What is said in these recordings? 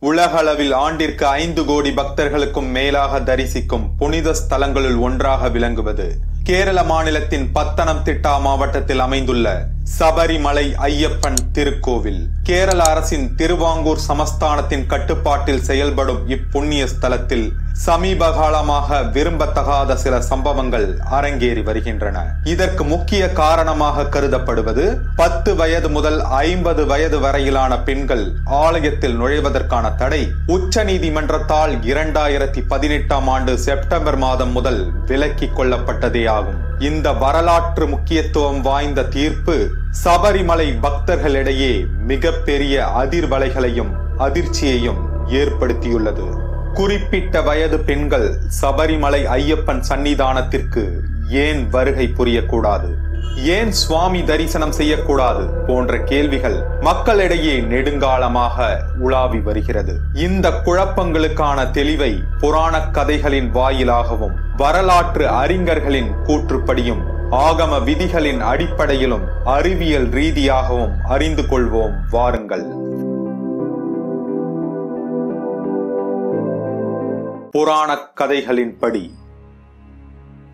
உலகளவில் ஆண்டிற்கு 5 கோடி பக்தர்களுக்கும் மேலாக தரிசிக்கும் புனித ஸ்தலங்களுள் ஒன்றாக விளங்குவது கேரள மாநிலத்தின் பத்தனம்திட்டா மாவட்டத்தில் அமைந்துள்ள சபரிமலை ஐயப்பன் திருக்கோவில். கேரள அரசின் திருவாங்கூர் சமஸ்தானத்தின் கட்டுப்பாட்டில் செயல்படும் இப்புண்ணிய ஸ்தலத்தில் சமீப காலமாக விரும்பத்தகாத சில சம்பவங்கள் அரங்கேறி வருகின்றன. இதற்கு முக்கிய காரணமாக கருதப்படுவது 10 வயது முதல் 50 வயது வரையிலான பெண்கள் ஆலயத்தில் நுழைவதற்கான தடை உச்ச நீதிமன்றத்தால் 2018 ஆண்டு செப்டம்பர் மாதம் முதல் விலக்கிக் கொள்ளப்பட்டதே ஆகும். இந்த வரலாற்று முக்கியத்துவம் வாய்ந்த தீர்ப்பு சபரிமலை பக்தர்களிடையே மிகப்பெரிய அதிர்வலைகளையும் அதிர்ச்சியையும் ஏற்படுத்தியுள்ளது. குறிப்பிட்ட வயது பெண்கள் சபரிமலை ஐயப்பன் சன்னிதானத்திற்கு ஏன் வருகை புரியக்கூடாது, ஏன் சுவாமி தரிசனம் செய்யக்கூடாது போன்ற கேள்விகள் மக்களிடையே நெடுங்காலமாக உலாவி வருகிறது. இந்த குழப்பங்களுக்கான தெளிவை புராண கதைகளின் வாயிலாகவும் வரலாற்று அறிஞர்களின் கூற்றுப்படியும் ஆகம விதிகளின் அடிப்படையிலும் அறிவியல் ரீதியாகவும் அறிந்து கொள்வோம் வாருங்கள். புராண கதைகளின்படி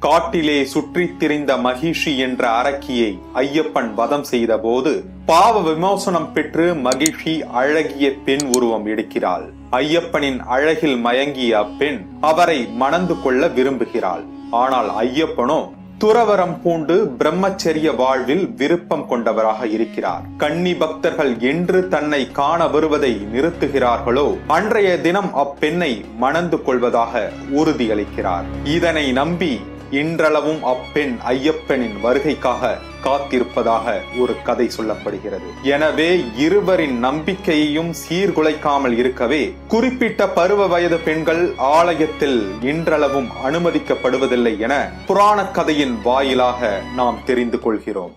காட்டிலே சுற்றித் திரிந்த மகிஷி என்ற அரக்கியை ஐயப்பன் வதம் செய்த போது பாவ விமோசனம் பெற்று மகிஷி அழகிய பெண் உருவம் எடுக்கிறாள். ஐயப்பனின் அழகில் மயங்கிய அப்பெண் அவரை மணந்து கொள்ள விரும்புகிறாள். ஆனால் ஐயப்பனோ துறவரம் பூண்டு பிரம்மச்சரிய வாழ்வில் விருப்பம் கொண்டவராக இருக்கிறார். கன்னி பக்தர்கள் என்று தன்னை காண வருவதை நிறுத்துகிறார்களோ அன்றைய தினம் அப்பெண்ணை மணந்து கொள்வதாக உறுதியளிக்கிறார். இதனை நம்பி இன்றளவும் அப்பெண் ஐயப்பனின் வருகைக்காக காத்திருப்பதாக ஒரு கதை சொல்லப்படுகிறது. எனவே இருவரின் நம்பிக்கையையும் சீர்குலைக்காமல் இருக்கவே குறிப்பிட்ட பருவ வயது பெண்கள் ஆலயத்தில் இன்றளவும் அனுமதிக்கப்படுவதில்லை என புராண கதையின் வாயிலாக நாம் தெரிந்து கொள்கிறோம்.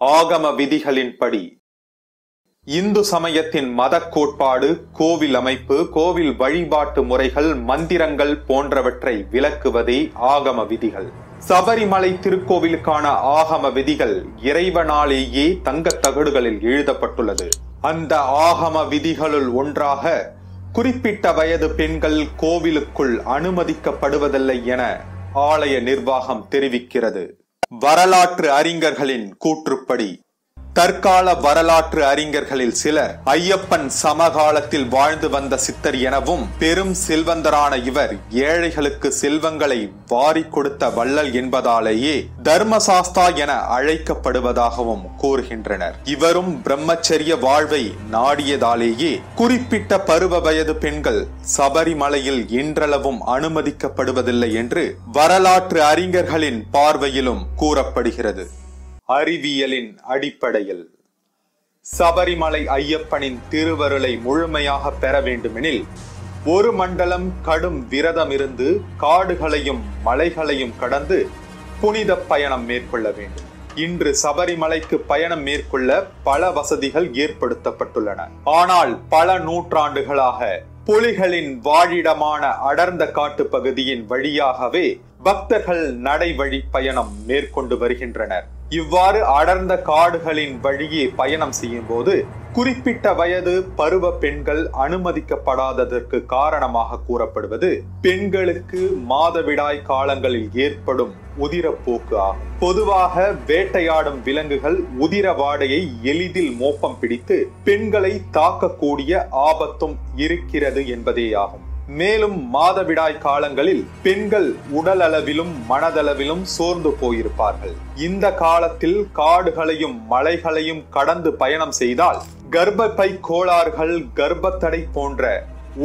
ஆகம விதிகளின்படி இந்து சமயத்தின் மத கோட்பாடு, கோவில் அமைப்பு, கோவில் வழிபாட்டு முறைகள், மந்திரங்கள் போன்றவற்றை விளக்குவதே ஆகம விதிகள். சபரிமலை திருக்கோவிலுக்கான ஆகம விதிகள் இறைவனாலேயே தங்கத் தகடுகளில் எழுதப்பட்டுள்ளது. அந்த ஆகம விதிகளுள் ஒன்றாக குறிப்பிட்ட வயது பெண்கள் கோவிலுக்குள் அனுமதிக்கப்படுவதில்லை என ஆலய நிர்வாகம் தெரிவிக்கிறது. வரலாற்று அறிஞர்களின் கூற்றுப்படி தற்கால வரலாற்று அறிஞர்களில் சிலர் ஐயப்பன் சமகாலத்தில் வாழ்ந்து வந்த சித்தர் எனவும் பெரும் செல்வந்தரான இவர் ஏழைகளுக்கு செல்வங்களை வாரி கொடுத்த வள்ளல் என்பதாலேயே தர்மசாஸ்தா என அழைக்கப்படுவதாகவும் கூறுகின்றனர். இவரும் பிரம்மச்சரிய வாழ்வை நாடியதாலேயே குறிப்பிட்ட பருவ வயது பெண்கள் சபரிமலையில் இன்றளவும் அனுமதிக்கப்படுவதில்லை என்று வரலாற்று அறிஞர்களின் பார்வையிலும் கூறப்படுகிறது. அறிவியலின் அடிப்படையில் சபரிமலை ஐயப்பனின் திருவருளை முழுமையாக பெற வேண்டுமெனில் ஒரு மண்டலம் கடும் விரதம் இருந்து காடுகளையும் மலைகளையும் கடந்து புனித பயணம் மேற்கொள்ள வேண்டும். இன்று சபரிமலைக்கு பயணம் மேற்கொள்ள பல வசதிகள் ஏற்படுத்தப்பட்டுள்ளன. ஆனால் பல நூற்றாண்டுகளாக புலிகளின் வாழிடமான அடர்ந்த காட்டு பகுதியின் வழியாகவே பக்தர்கள் நடைவழி பயணம் மேற்கொண்டு வருகின்றனர். இவ்வாறு அடர்ந்த காடுகளின் வழியே பயணம் செய்யும் போது குறிப்பிட்ட வயது பருவ பெண்கள் அனுமதிக்கப்படாததற்கு காரணமாக கூறப்படுவது பெண்களுக்கு மாதவிடாய் காலங்களில் ஏற்படும் உதிரப்போக்கு ஆகும். பொதுவாக வேட்டையாடும் விலங்குகள் உதிர வாடையை எளிதில் மோப்பம் பிடித்து பெண்களை தாக்கக்கூடிய ஆபத்தும் இருக்கிறது என்பதேயாகும். மேலும் மாதவிடாய் காலங்களில் பெண்கள் உடல் அளவிலும் மனதளவிலும் சோர்ந்து போயிருப்பார்கள். இந்த காலத்தில் காடுகளையும் மலைகளையும் கடந்து பயணம் செய்தால் கர்ப்பப்பை கோளாறுகள், கர்ப்பத்தடை போன்ற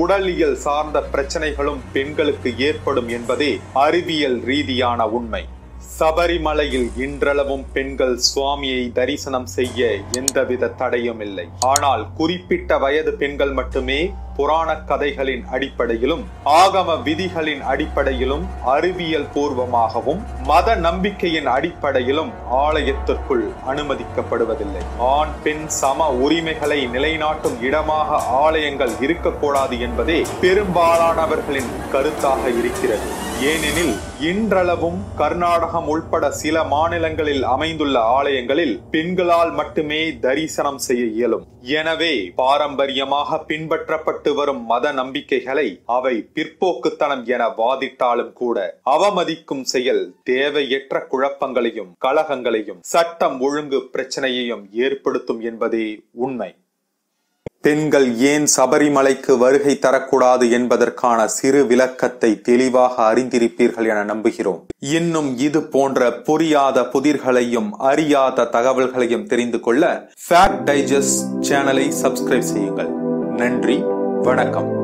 உடலியல் சார்ந்த பிரச்சனைகளும் பெண்களுக்கு ஏற்படும் என்பதே அறிவியல் ரீதியான உண்மை. சபரிமலையில் இன்றளவும் பெண்கள் சுவாமியை தரிசனம் செய்ய எந்தவித தடையும் இல்லை. ஆனால் குறிப்பிட்ட வயது பெண்கள் மட்டுமே புராண கதைகளின் அடிப்படையிலும் ஆகம விதிகளின் அடிப்படையிலும் அறிவியல் பூர்வமாகவும் மத நம்பிக்கையின் அடிப்படையிலும் ஆலயத்திற்குள் அனுமதிக்கப்படுவதில்லை. ஆண் பெண் சம உரிமைகளை நிலைநாட்டும் இடமாக ஆலயங்கள் இருக்கக்கூடாது என்பதே பெரும்பாலானவர்களின் கருத்தாக இருக்கிறது. ஏனெனில் இன்றளவும் கர்நாடகம் உள்பட சில மாநிலங்களில் அமைந்துள்ள ஆலயங்களில் பெண்களால் மட்டுமே தரிசனம் செய்ய இயலும். எனவே பாரம்பரியமாக பின்பற்றப்பட்டு வளர்க்கப்பட்டு வரும் மத நம்பிக்கைகளை அவை பிற்போக்குத்தனம் என வாதிட்டாலும் கூட அவமதிக்கும் செயல் தேவையற்ற குழப்பங்களையும் கலகங்களையும் சட்டம் ஒழுங்கு பிரச்சனையையும் ஏற்படுத்தும் என்பதே உண்மை. பெண்கள் ஏன் சபரிமலைக்கு வருகை தரக்கூடாது என்பதற்கான சிறு விளக்கத்தை தெளிவாக அறிந்திருப்பீர்கள் என நம்புகிறோம். இன்னும் இது போன்ற புரியாத புதிர்களையும் அறியாத தகவல்களையும் தெரிந்து கொள்ள ஃபேக்ட் டைஜஸ்ட் சேனலை சப்ஸ்கிரைப் செய்யுங்கள். நன்றி, வணக்கம்.